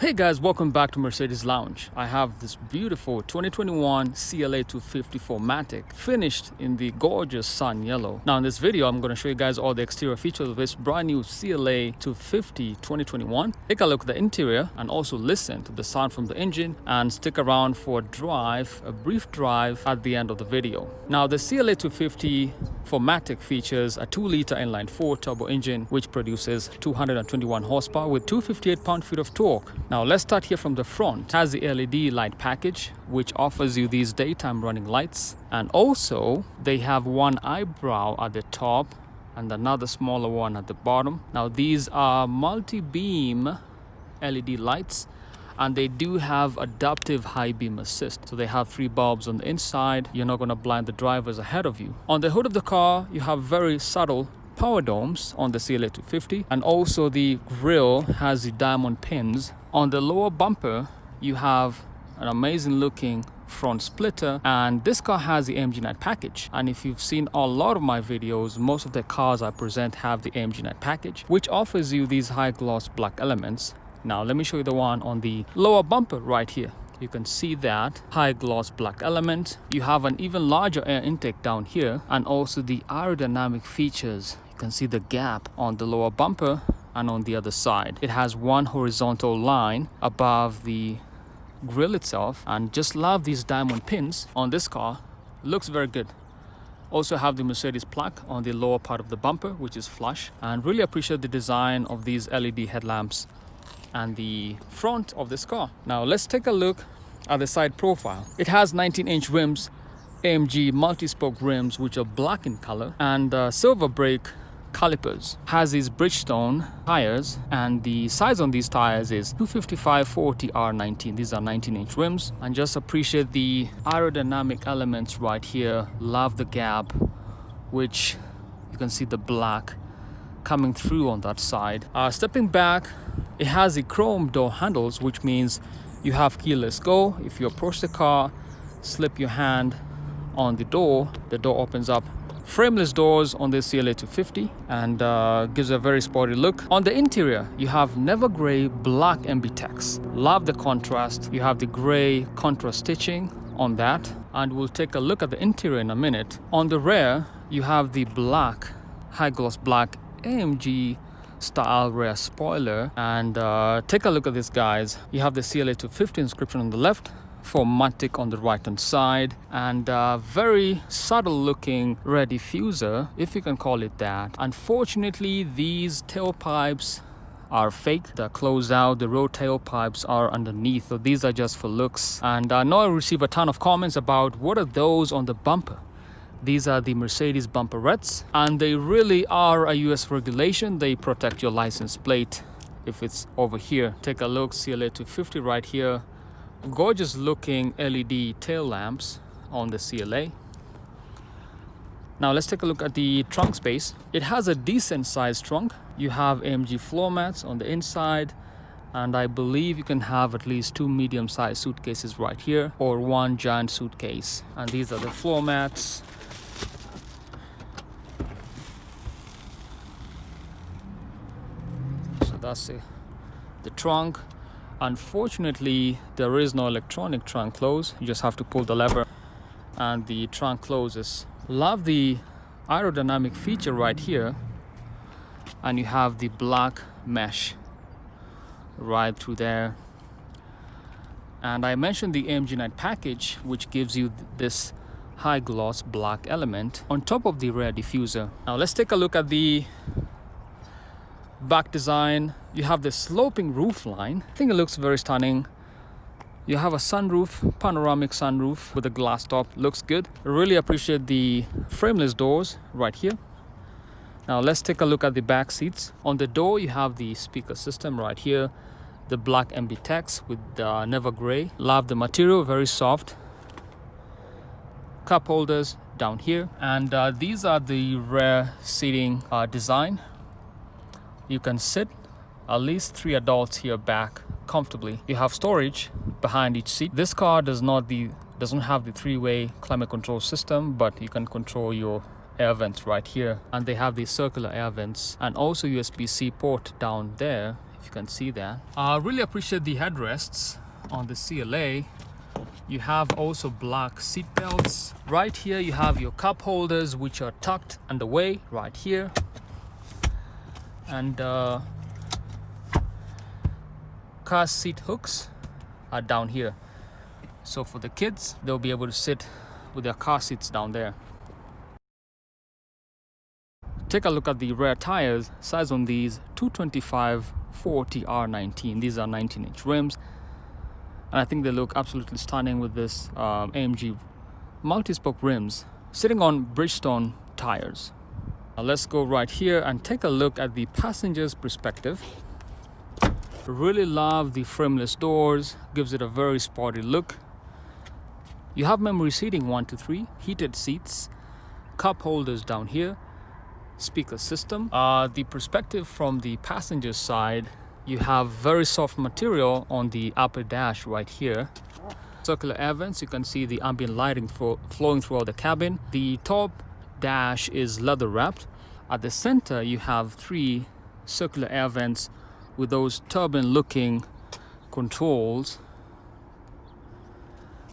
Hey guys, welcome back to Mercedes Lounge. I have this beautiful 2021 CLA 250 4MATIC finished in the gorgeous sun yellow. Now in this video, I'm going to show you guys all the exterior features of this brand new CLA 250 2021. Take a look at the interior and also listen to the sound from the engine and stick around for a brief drive at the end of the video. Now the CLA 250 4MATIC features a 2-liter inline-4 turbo engine which produces 221 horsepower with 258 pound-feet of torque. Now let's start here from the front. It has the LED light package which offers you these daytime running lights, and also they have one eyebrow at the top and another smaller one at the bottom. Now these are multi-beam LED lights and they do have adaptive high beam assist. So they have 3 bulbs on the inside. You're not going to blind the drivers ahead of you. On the hood of the car, you have very subtle power domes on the CLA 250, and also the grille has the diamond pins. On the lower bumper, you have an amazing looking front splitter, and this car has the AMG Night package. And if you've seen a lot of my videos, most of the cars I present have the AMG Night package, which offers you these high gloss black elements. Now let me show you the one on the lower bumper right here. You can see that high gloss black element. You have an even larger air intake down here, and also the aerodynamic features. You can see the gap on the lower bumper and on the other side. It has one horizontal line above the grille itself, and just love these diamond pins on this car. Looks very good. Also have the Mercedes plaque on the lower part of the bumper, which is flush, and really appreciate the design of these LED headlamps and the front of this car. Now let's take a look at the side profile. It has 19-inch rims, AMG multi-spoke rims which are black in color, and silver brake calipers. Has these Bridgestone tires, and the size on these tires is 255/40 R19. These are 19-inch rims, and just appreciate the aerodynamic elements right here. Love the gap, which you can see the black coming through on that side. Stepping back, it has the chrome door handles, which means you have keyless go. If you approach the car, slip your hand on the door opens up. Frameless doors on this CLA 250, and gives a very sporty look. On the interior, you have never gray black MBUX. Love the contrast. You have the gray contrast stitching on that, and we'll take a look at the interior in a minute. On the rear, you have the black, high gloss black AMG style rear spoiler, and take a look at this, guys. You have the CLA 250 inscription on the left, 4MATIC on the right hand side, and very subtle looking rear diffuser, if you can call it that. Unfortunately, these tailpipes are fake. They're closed out. The road tailpipes are underneath, so these are just for looks. And I know I receive a ton of comments about what are those on the bumper. These are the Mercedes bumperettes, and they really are a US regulation. They protect your license plate if it's over here. Take a look, CLA 250 right here. Gorgeous looking LED tail lamps on the CLA. Now let's take a look at the trunk space. It has a decent sized trunk. You have AMG floor mats on the inside, and I believe you can have at least 2 medium-sized suitcases right here, or 1 giant suitcase. And these are the floor mats. That's the trunk. Unfortunately, there is no electronic trunk close. You just have to pull the lever and the trunk closes. Love the aerodynamic feature right here, and you have the black mesh right through there. And I mentioned the AMG Night package, which gives you this high gloss black element on top of the rear diffuser. Now let's take a look at the back design. You have the sloping roof line. I think it looks very stunning. You have a sunroof, panoramic sunroof with a glass top. Looks good. I really appreciate the frameless doors right here. Now let's take a look at the back seats. On the door, you have the speaker system right here, the black MBUX with never gray. Love the material, very soft. Cup holders down here, and these are the rear seating design. You can sit at least 3 adults here back comfortably. You have storage behind each seat. This car doesn't have the 3-way climate control system, but you can control your air vents right here, and they have these circular air vents, and also USB-C port down there if you can see that. I really appreciate the headrests on the CLA. You have also black seat belts. Right here you have your cup holders, which are tucked underway right here. And car seat hooks are down here. So for the kids, they'll be able to sit with their car seats down there. Take a look at the rear tires. Size on these 225/40 R19. These are 19-inch rims. And I think they look absolutely stunning with this AMG multi-spoke rims sitting on Bridgestone tires. Now let's go right here and take a look at the passenger's perspective. Really love the frameless doors, gives it a very sporty look. You have memory seating 1 to 3, heated seats, cup holders down here, speaker system. The perspective from the passenger side, you have very soft material on the upper dash right here. Circular air vents, you can see the ambient lighting flowing throughout the cabin. The top dash is leather wrapped. At the center you have 3 circular air vents with those turbine looking controls.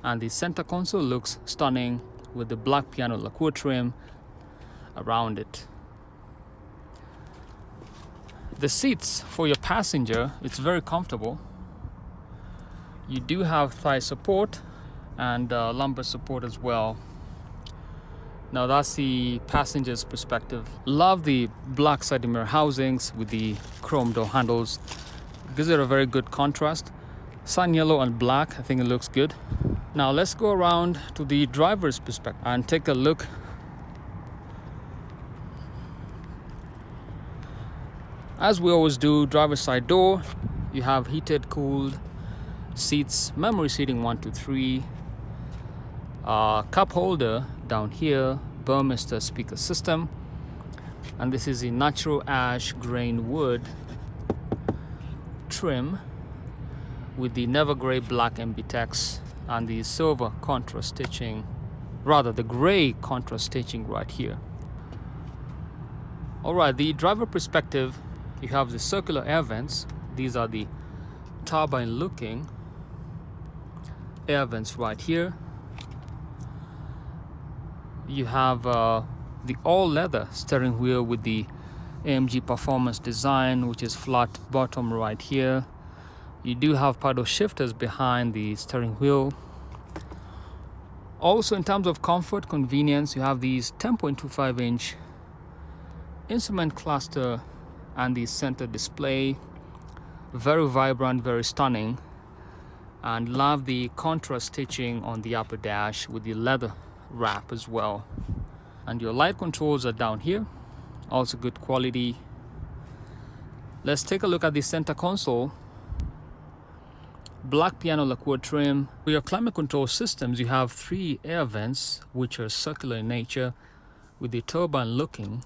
And the center console looks stunning with the black piano lacquer trim around it. The seats for your passenger, it's very comfortable. You do have thigh support and lumbar support as well. Now that's the passenger's perspective. Love the black side mirror housings with the chrome door handles. Gives it a very good contrast. Sun yellow and black, I think it looks good. Now let's go around to the driver's perspective and take a look. As we always do, driver's side door, you have heated, cooled seats, memory seating 1 to 3, cup holder down here, Burmester speaker system, and this is the natural ash grain wood trim with the never gray black MBUX and the silver contrast stitching, rather the gray contrast stitching right here. Alright, the driver perspective, you have the circular air vents. These are the turbine looking air vents right here. You have the all leather steering wheel with the AMG performance design, which is flat bottom right here. You do have paddle shifters behind the steering wheel. Also, in terms of comfort, convenience, you have these 10.25-inch instrument cluster and the center display. Very vibrant, very stunning, and love the contrast stitching on the upper dash with the leather wrap as well. And your light controls are down here, also good quality. Let's take a look at the center console. Black piano lacquer trim. For your climate control systems, you have 3 air vents which are circular in nature with the turbine looking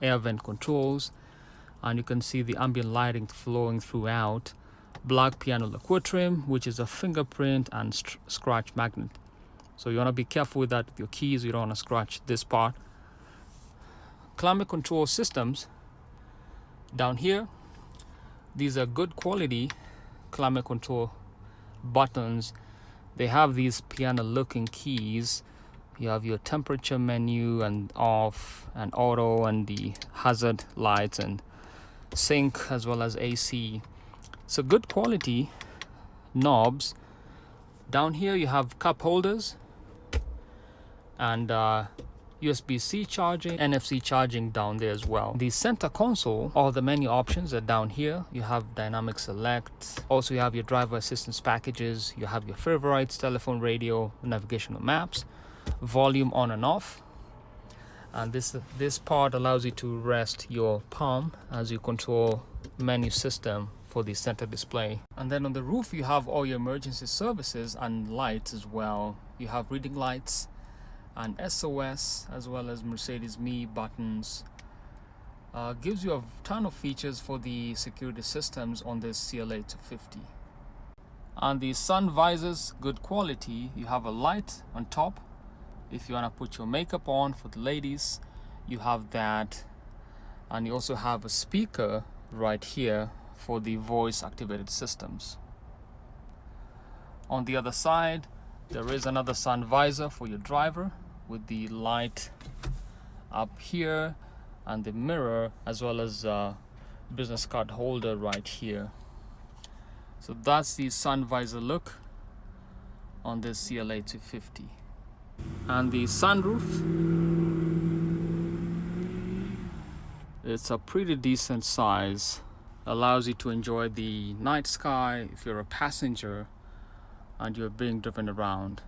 air vent controls, and you can see the ambient lighting flowing throughout. Black piano lacquer trim, which is a fingerprint and scratch magnet, so you want to be careful with that with your keys. You don't want to scratch this part. Climate control systems down here, these are good quality climate control buttons. They have these piano looking keys. You have your temperature menu and off and auto and the hazard lights and sync as well as AC. So good quality knobs. Down here you have cup holders and USB-C charging, NFC charging down there as well. The center console, all the menu options are down here. You have dynamic select. Also you have your driver assistance packages. You have your favorites, telephone, radio, navigational maps, volume on and off. And this part allows you to rest your palm as you control menu system for the center display. And then on the roof you have all your emergency services and lights as well. You have reading lights and SOS as well as Mercedes Me buttons. Gives you a ton of features for the security systems on this CLA 250. And the sun visors, good quality. You have a light on top if you want to put your makeup on. For the ladies, you have that, and you also have a speaker right here for the voice activated systems. On the other side, there is another sun visor for your driver with the light up here and the mirror, as well as business card holder right here. So that's the sun visor look on this CLA 250. And the sunroof, it's a pretty decent size, allows you to enjoy the night sky if you're a passenger and you're being driven around.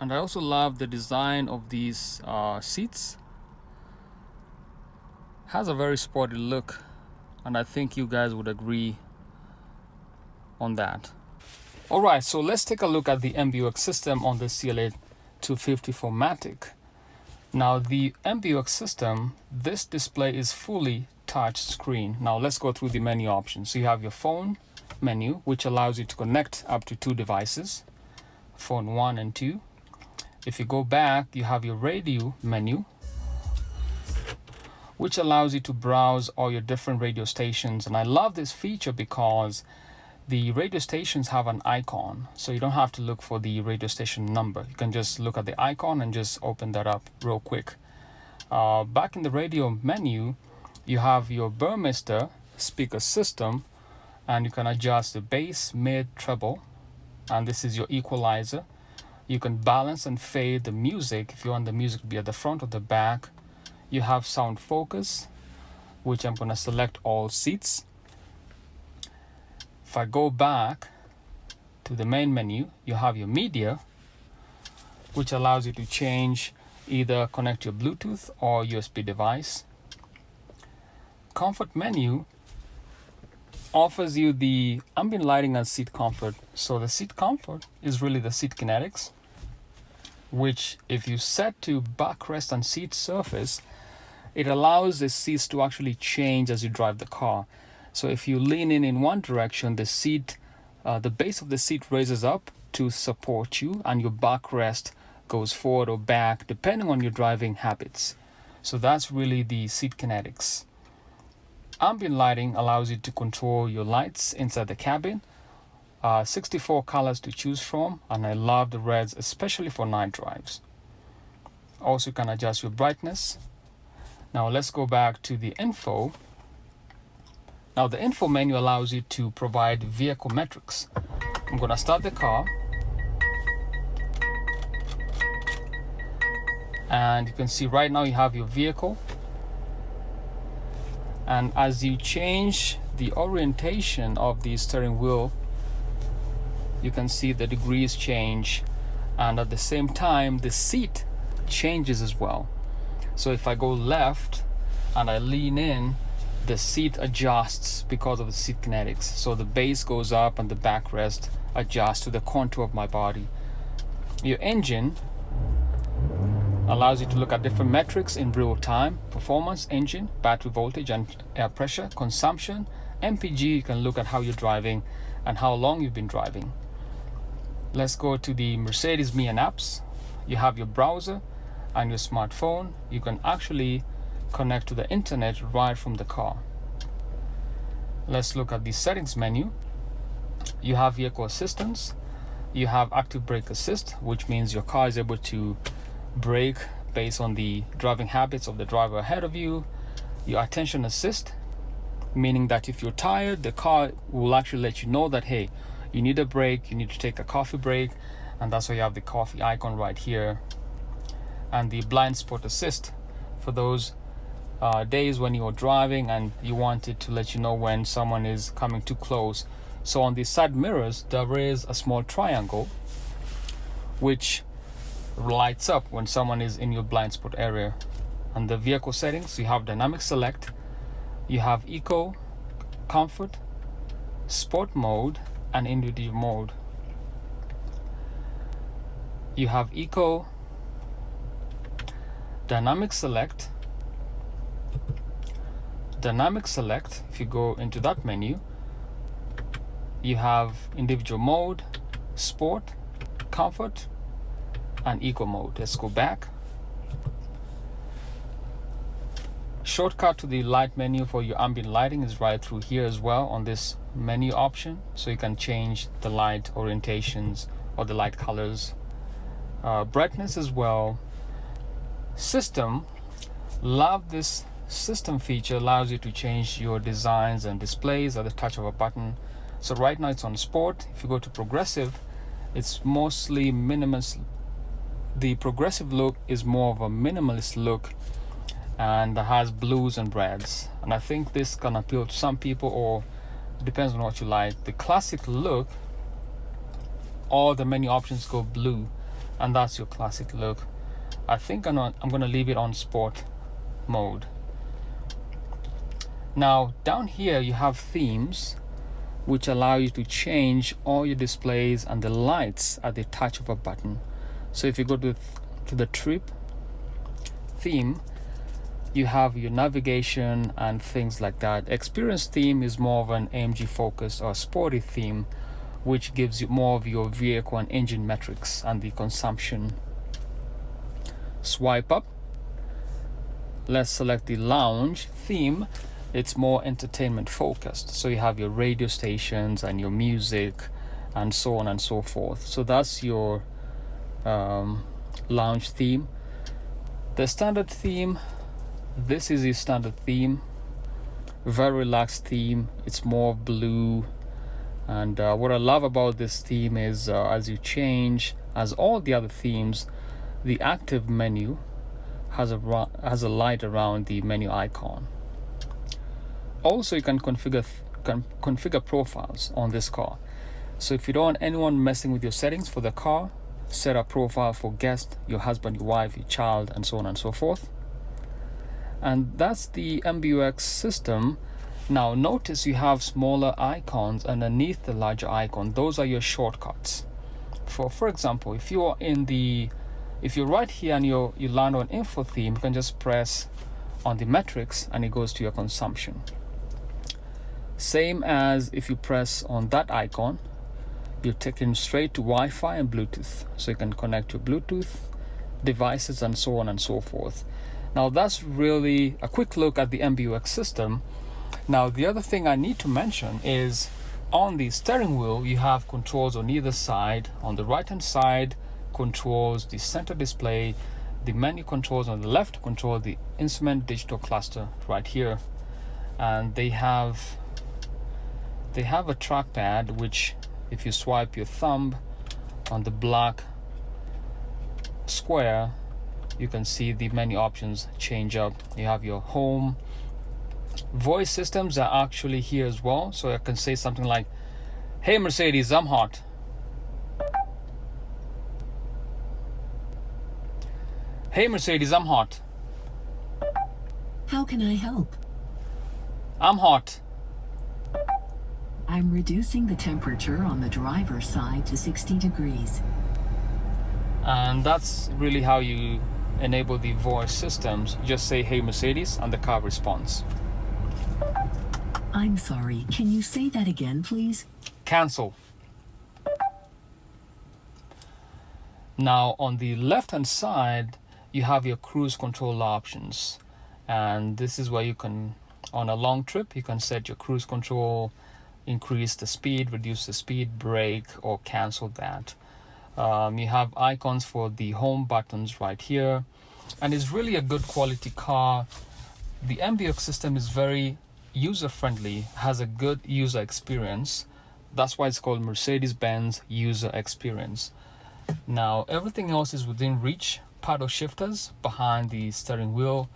And I also love the design of these seats. Has a very sporty look, and I think you guys would agree on that. Alright, so let's take a look at the MBUX system on the CLA 250 4MATIC. Now the MBUX system, this display is fully touch screen. Now let's go through the menu options. So you have your phone menu, which allows you to connect up to 2 devices, phone 1 and 2. If you go back, you have your radio menu, which allows you to browse all your different radio stations. And I love this feature because the radio stations have an icon, so you don't have to look for the radio station number. You can just look at the icon and just open that up real quick. Back in the radio menu, you have your Burmester speaker system, and you can adjust the bass, mid, treble, and this is your equalizer. You can balance and fade the music if you want the music to be at the front or the back. You have sound focus, which I'm going to select all seats. If I go back to the main menu, you have your media, which allows you to change, either connect your Bluetooth or USB device. Comfort menu offers you the ambient lighting and seat comfort. So the seat comfort is really the seat kinetics, which if you set to backrest and seat surface, it allows the seats to actually change as you drive the car. So if you lean in one direction, the seat, the base of the seat raises up to support you, and your backrest goes forward or back depending on your driving habits. So that's really the seat kinetics. Ambient lighting allows you to control your lights inside the cabin. 64 colors to choose from, and I love the reds, especially for night drives. Also, you can adjust your brightness. Now let's go back to the info. Now the info menu allows you to provide vehicle metrics. I'm going to start the car, and you can see right now you have your vehicle, and as you change the orientation of the steering wheel, you can see the degrees change, and at the same time the seat changes as well. So if I go left and I lean in, the seat adjusts because of the seat kinetics. So the base goes up and the backrest adjusts to the contour of my body. Your engine allows you to look at different metrics in real time: performance, engine, battery voltage, and air pressure, consumption. MPG, you can look at how you're driving and how long you've been driving. Let's go to the Mercedes Me and apps. You have your browser and your smartphone. You can actually connect to the internet right from the car. Let's look at the settings menu. You have vehicle assistance. You have active brake assist, which means your car is able to brake based on the driving habits of the driver ahead of you. Your attention assist, meaning that if you're tired, the car will actually let you know that, hey, you need a break, you need to take a coffee break, and that's why you have the coffee icon right here. And the blind spot assist for those days when you're driving and you want it to let you know when someone is coming too close. So on the side mirrors, there is a small triangle which lights up when someone is in your blind spot area. And the vehicle settings, you have dynamic select, you have eco, comfort, sport mode, and individual mode. You have eco, dynamic select. If you go into that menu, you have individual mode, sport, comfort, and eco mode. Let's go back. Shortcut to the light menu for your ambient lighting is right through here as well on this menu option, so you can change the light orientations or the light colors. Brightness as well. System, love this system feature, allows you to change your designs and displays at the touch of a button. So right now it's on sport. If you go to progressive, it's mostly minimalist. The progressive look is more of a minimalist look and has blues and reds, and I think this can appeal to some people, or depends on what you like. The classic look, all the menu options go blue, and that's your classic look. I think I'm going to leave it on sport mode. Now down here you have themes, which allow you to change all your displays and the lights at the touch of a button. So if you go to the trip theme, you have your navigation and things like that. Experience theme is more of an AMG focused or sporty theme, which gives you more of your vehicle and engine metrics and the consumption. Swipe up, let's select the lounge theme. It's more entertainment focused, so you have your radio stations and your music and so on and so forth. So that's your lounge theme. The standard theme, this is the standard theme, very relaxed theme. It's more blue, and what I love about this theme is as you change, as all the other themes, the active menu has a light around the menu icon. Also, you can configure profiles on this car. So if you don't want anyone messing with your settings for the car, set a profile for guest, your husband, your wife, your child, and so on and so forth. And that's the MBUX system. Now notice you have smaller icons underneath the larger icon. Those are your shortcuts. For example, if you're right here and you land on info theme, you can just press on the metrics and it goes to your consumption. Same as if you press on that icon, you're taken straight to Wi-Fi and Bluetooth, so you can connect your Bluetooth devices and so on and so forth. Now that's really a quick look at the MBUX system. Now the other thing I need to mention is on the steering wheel you have controls on either side. On the right hand side, controls the center display. The menu controls on the left control the instrument digital cluster right here, and they have a trackpad, which if you swipe your thumb on the black square, you can see the menu options change up. You have your home. Voice systems are actually here as well, so I can say something like, "Hey Mercedes, I'm hot." "Hey Mercedes, I'm hot." How can I help? "I'm hot." I'm reducing the temperature on the driver's side to 60 degrees. And that's really how you enable the voice systems. Just say, "Hey Mercedes," and the car responds. I'm sorry, can you say that again, please? Cancel. Now on the left hand side, you have your cruise control options. And this is where you can, on a long trip, you can set your cruise control, increase the speed, reduce the speed, brake, or cancel that. You have icons for the home buttons right here, and it's really a good quality car. The MBUX system is very user friendly, has a good user experience. That's why it's called Mercedes-Benz User Experience. Now everything else is within reach. Paddle shifters behind the steering wheel,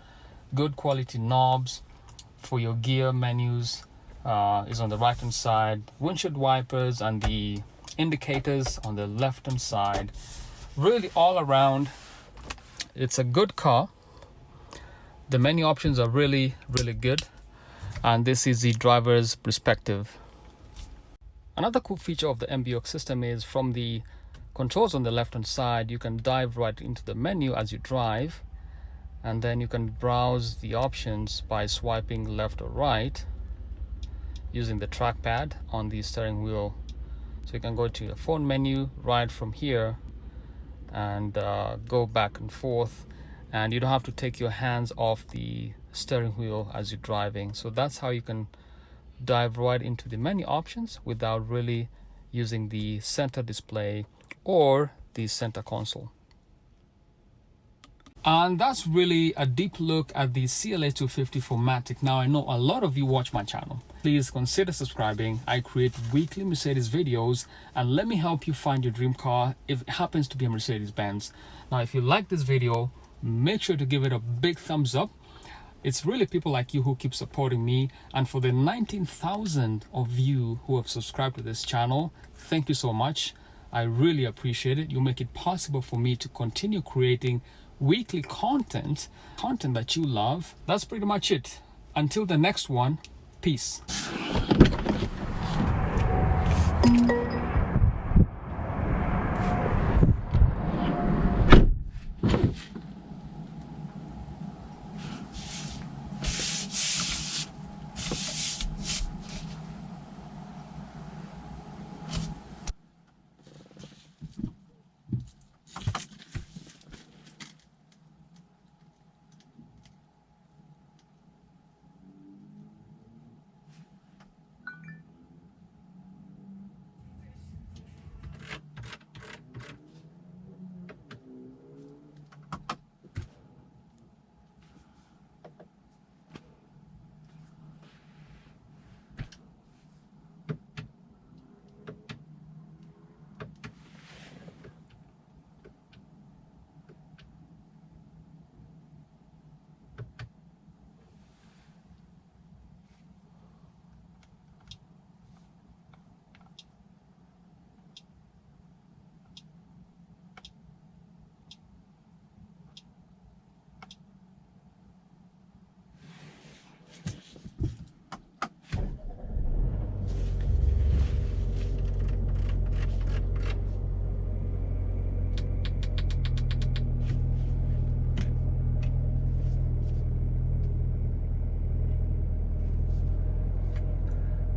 good quality knobs for your gear menus is on the right hand side, windshield wipers and the indicators on the left hand side. Really all around, it's a good car. The menu options are really good, and this is the driver's perspective. Another cool feature of the MBUX system is from the controls on the left hand side, you can dive right into the menu as you drive, and then you can browse the options by swiping left or right using the trackpad on the steering wheel. So you can go to the phone menu right from here and go back and forth, and you don't have to take your hands off the steering wheel as you're driving. So that's how you can dive right into the menu options without really using the center display or the center console. And that's really a deep look at the CLA 250 4MATIC. Now, I know a lot of you watch my channel. Please consider subscribing. I create weekly Mercedes videos, and let me help you find your dream car if it happens to be a Mercedes-Benz. Now, if you like this video, make sure to give it a big thumbs up. It's really people like you who keep supporting me. And for the 19,000 of you who have subscribed to this channel, thank you so much. I really appreciate it. You make it possible for me to continue creating weekly content that you love. That's pretty much it. Until the next one, peace.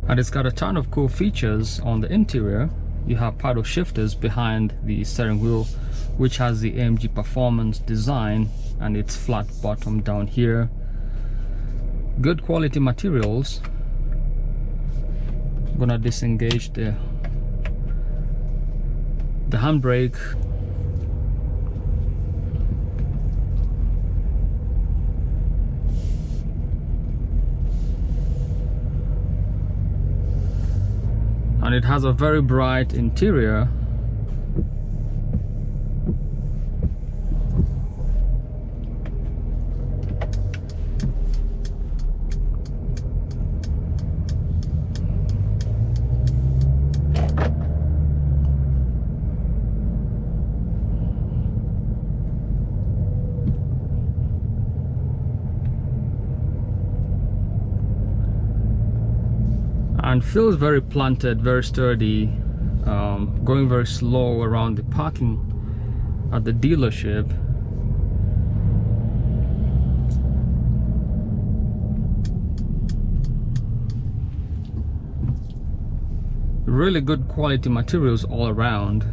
And it's got a ton of cool features on the interior. You have paddle shifters behind the steering wheel, which has the AMG performance design, and it's flat bottom down here. Good quality materials. I'm gonna disengage the handbrake. And it has a very bright interior. And feels very planted, very sturdy, going very slow around the parking at the dealership. Really good quality materials all around.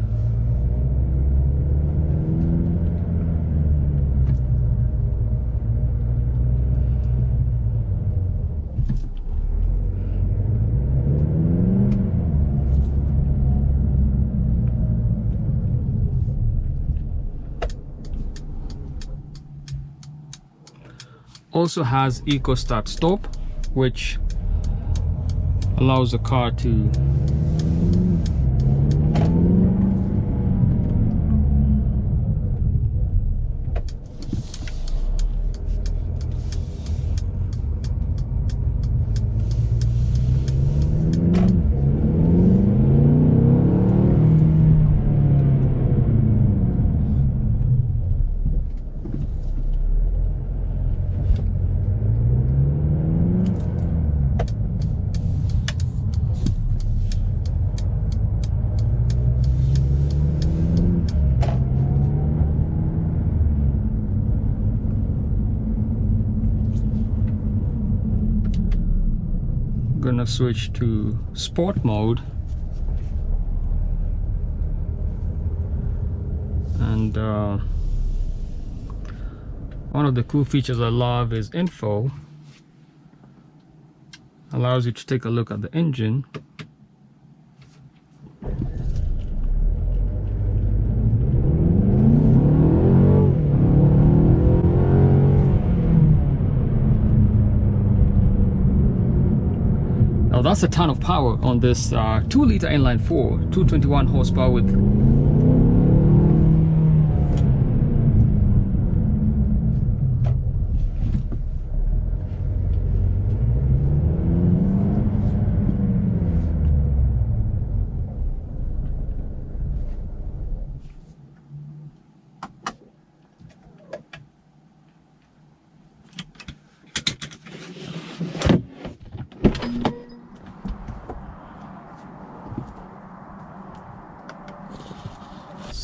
Also has Eco Start Stop, which allows the car to gonna switch to sport mode, and One of the cool features I love is info. Allows you to take a look at the engine. Now that's a ton of power on this 2-liter inline 4, 221 horsepower with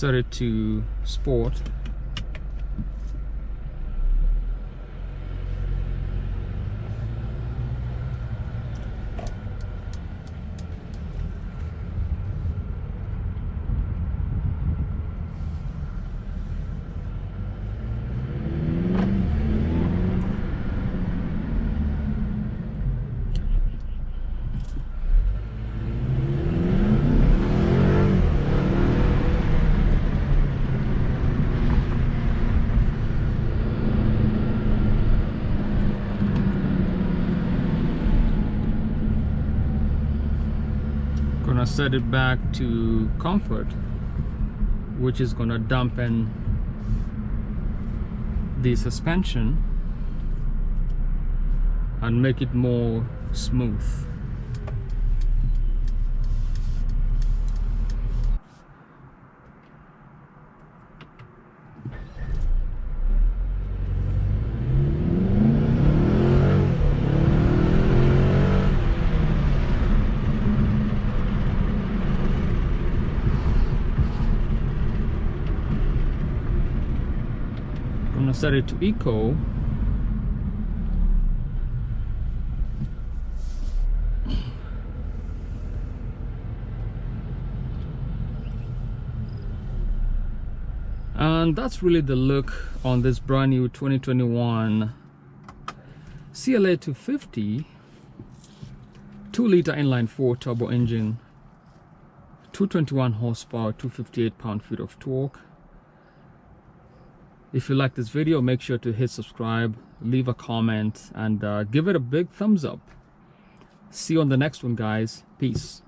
set it to sport. Gonna set it back to comfort, which is gonna dampen the suspension and make it more smooth. Set it to eco. And that's really the look on this brand new 2021 CLA 250 2-liter inline 4 turbo engine, 221 horsepower, 258 pound-feet of torque. If you like this video, make sure to hit subscribe, leave a comment, and give it a big thumbs up. See you on the next one, guys. Peace.